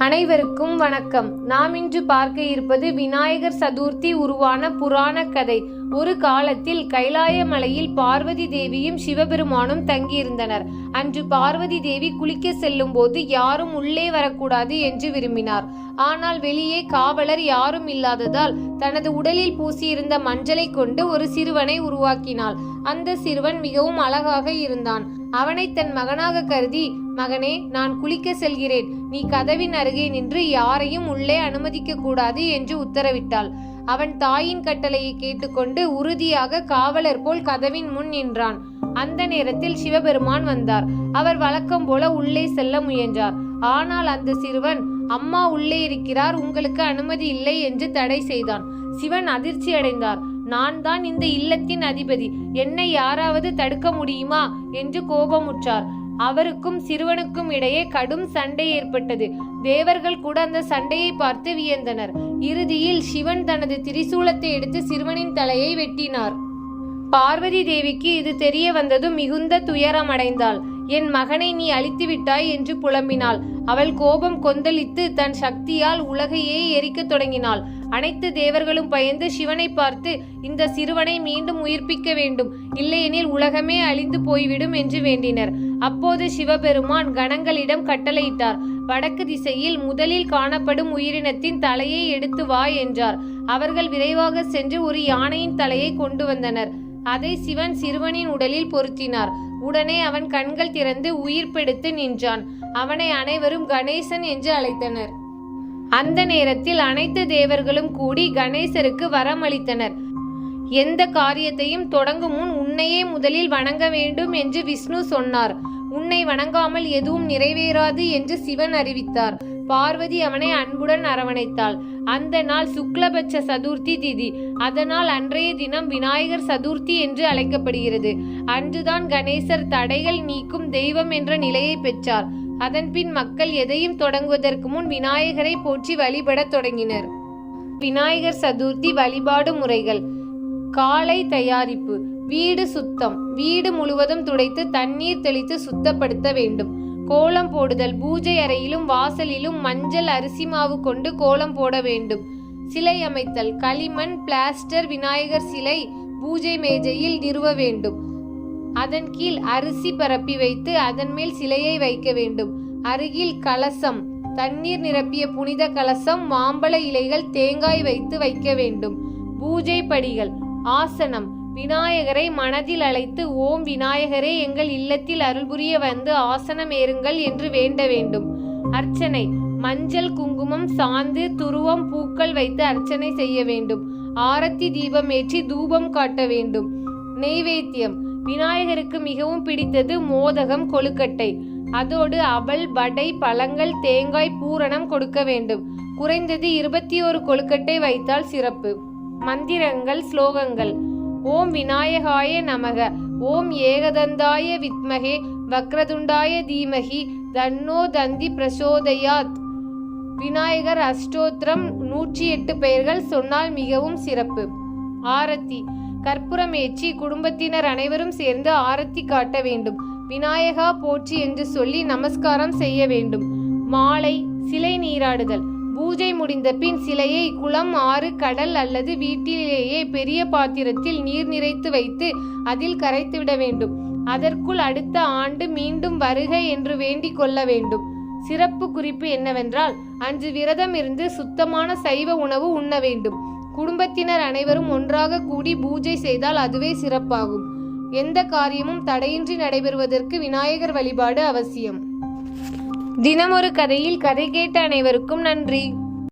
அனைவருக்கும் வணக்கம். நாம் இன்று பார்க்க இருப்பது விநாயகர் சதுர்த்தி உருவான புராண கதை. ஒரு காலத்தில் கைலாய மலையில் பார்வதி தேவியும் சிவபெருமானும் தங்கியிருந்தனர். அன்று பார்வதி தேவி குளிக்க செல்லும் போது யாரும் உள்ளே வரக்கூடாது என்று விரும்பினார். ஆனால் வெளியே காவலர் யாரும் இல்லாததால் தனது உடலில் பூசியிருந்த மஞ்சளை கொண்டு ஒரு சிறுவனை உருவாக்கினாள். அந்த சிறுவன் மிகவும் அழகாக இருந்தான். அவனை தன் மகனாக கருதி, மகனே, நான் குளிக்க செல்கிறேன், நீ கதவின் அருகே நின்று யாரையும் உள்ளே அனுமதிக்க கூடாது என்று உத்தரவிட்டாள். அவன் தாயின் கட்டளையை கேட்டுக்கொண்டு உறுதியாக காவலர் போல் கதவின் முன் நின்றான். அந்த நேரத்தில் சிவபெருமான் வந்தார். அவர் வழக்கம் போல உள்ளே செல்ல முயன்றார். ஆனால் அந்த சிறுவன், அம்மா உள்ளே இருக்கிறார், உங்களுக்கு அனுமதி இல்லை என்று தடை செய்தான். சிவன் அதிர்ச்சி அடைந்தார். நான் தான் இந்த இல்லத்தின் அதிபதி, என்னை யாராவது தடுக்க முடியுமா என்று கோபமுற்றார். அவருக்கும் சிறுவனுக்கும் இடையே கடும் சண்டை ஏற்பட்டது. தேவர்கள் கூட அந்த சண்டையை பார்த்து வியந்தனர். இறுதியில் சிவன் தனது திரிசூலத்தை எடுத்து சிறுவனின் தலையை வெட்டினார். பார்வதி தேவிக்கு இது தெரிய வந்ததும் மிகுந்த துயரமடைந்தாள். என் மகனை நீ அழித்து விட்டாய் என்று புலம்பினாள். அவள் கோபம் கொந்தளித்து தன் சக்தியால் உலகையே எரிக்க தொடங்கினாள். அனைத்து தேவர்களும் பயந்து சிவனை பார்த்து, இந்த சிறுவனை மீண்டும் உயிர்ப்பிக்க வேண்டும், இல்லையெனில் உலகமே அழிந்து போய்விடும் என்று வேண்டினர். அப்போது சிவபெருமான் கணங்களிடம் கட்டளையிட்டார். வடக்கு திசையில் முதலில் காணப்படும் உயிரினத்தின் தலையை எடுத்து வா என்றார். அவர்கள் விரைவாக சென்று ஒரு யானையின் தலையை கொண்டு வந்தனர். அதை சிவன் சிறுவனின் உடலில் பொருத்தினார். உடனே அவன் கண்கள் திறந்து உயிர் பெடுத்து நின்றான். அவனை அனைவரும் கணேசன் என்று அழைத்தனர். அந்த நேரத்தில் அனைத்து தேவர்களும் கூடி கணேசருக்கு வரமளித்தனர். எந்த காரியத்தையும் தொடங்கும் முன் உன்னையே முதலில் வணங்க வேண்டும் என்று விஷ்ணு சொன்னார். உன்னை வணங்காமல் எதுவும் நிறைவேறாது என்று சிவன் அறிவித்தார். பார்வதி அவனை அன்புடன் அரவணைத்தாள். அந்த நாள் சுக்லபட்ச சதுர்த்தி திதி. அதனால் அன்றைய தினம் விநாயகர் சதுர்த்தி என்று அழைக்கப்படுகிறது. அன்றுதான் கணேசர் தடைகள் நீக்கும் தெய்வம் என்ற நிலையை பெற்றார். அதன்பின் மக்கள் எதையும் தொடங்குவதற்கு முன் விநாயகரை போற்றி வழிபட தொடங்கினர். விநாயகர் சதுர்த்தி வழிபாடு முறைகள். காலை தயாரிப்பு. வீடு சுத்தம். வீடு முழுவதும் துடைத்து தண்ணீர் தெளித்து சுத்தப்படுத்த வேண்டும். கோலம் போடுதல். பூஜை அறையிலும் வாசலிலும் மஞ்சள் அரிசி மாவு கொண்டு கோலம் போட வேண்டும். சிலை அமைத்தல். களிமண், பிளாஸ்டர் விநாயகர் சிலை பூஜை மேஜையில் நிறுவ வேண்டும். அதன் கீழ் அரிசி பரப்பி வைத்து அதன் மேல் சிலையை வைக்க வேண்டும். அருகில் கலசம், தண்ணீர் நிரப்பிய புனித கலசம், மாம்பழ இலைகள், தேங்காய் வைத்து வைக்க வேண்டும். பூஜை படிகள். ஆசனம். விநாயகரை மனதில் அழைத்து, ஓம் விநாயகரே, எங்கள் இல்லத்தில் அருள்புரிய வந்து ஆசனம் ஏறுங்கள் என்று வேண்ட வேண்டும். அர்ச்சனை. மஞ்சள், குங்குமம், சாந்து, துருவம், பூக்கள் வைத்து அர்ச்சனை செய்ய வேண்டும். ஆரத்தி தீபம் ஏற்றி தூபம் காட்ட வேண்டும். நெய்வேத்தியம். விநாயகருக்கு மிகவும் பிடித்தது மோதகம், கொழுக்கட்டை. அதோடு அவல், வடை, பழங்கள், தேங்காய், பூரணம் கொடுக்க வேண்டும். குறைந்தது 21 கொழுக்கட்டை வைத்தால் சிறப்பு. மந்திரங்கள், ஸ்லோகங்கள். ஓம் விநாயகாய நமக. ஓம் ஏகதந்தாய வித்மகே வக்ரதுண்டாய தீமகி தன்னோ தந்தி பிரசோதயாத். விநாயகர் அஷ்டோத்திரம் 108 பெயர்கள் சொன்னால் மிகவும் சிறப்பு. ஆரத்தி. கற்பூரம் ஏற்றி குடும்பத்தினர் அனைவரும் சேர்ந்து ஆரத்தி காட்ட வேண்டும். விநாயகா போற்றி என்று சொல்லி நமஸ்காரம் செய்ய வேண்டும். மாலை. சிலை நீராடுதல். பூஜை முடிந்த பின் சிலையை குளம், ஆறு, கடல் அல்லது வீட்டிலேயே பெரிய பாத்திரத்தில் நீர் நிறைத்து வைத்து அதில் கரைத்துவிட வேண்டும். அதற்குள் அடுத்த ஆண்டு மீண்டும் வருக என்று வேண்டிக் கொள்ள வேண்டும். சிறப்பு குறிப்பு என்னவென்றால், அன்று விரதம் இருந்து சுத்தமான சைவ உணவு உண்ண வேண்டும். குடும்பத்தினர் அனைவரும் ஒன்றாக கூடி பூஜை செய்தால் அதுவே சிறப்பாகும். எந்த காரியமும் தடையின்றி நடைபெறுவதற்கு விநாயகர் வழிபாடு அவசியம். தினமொரு கதையில் கதை கேட்ட அனைவருக்கும் நன்றி.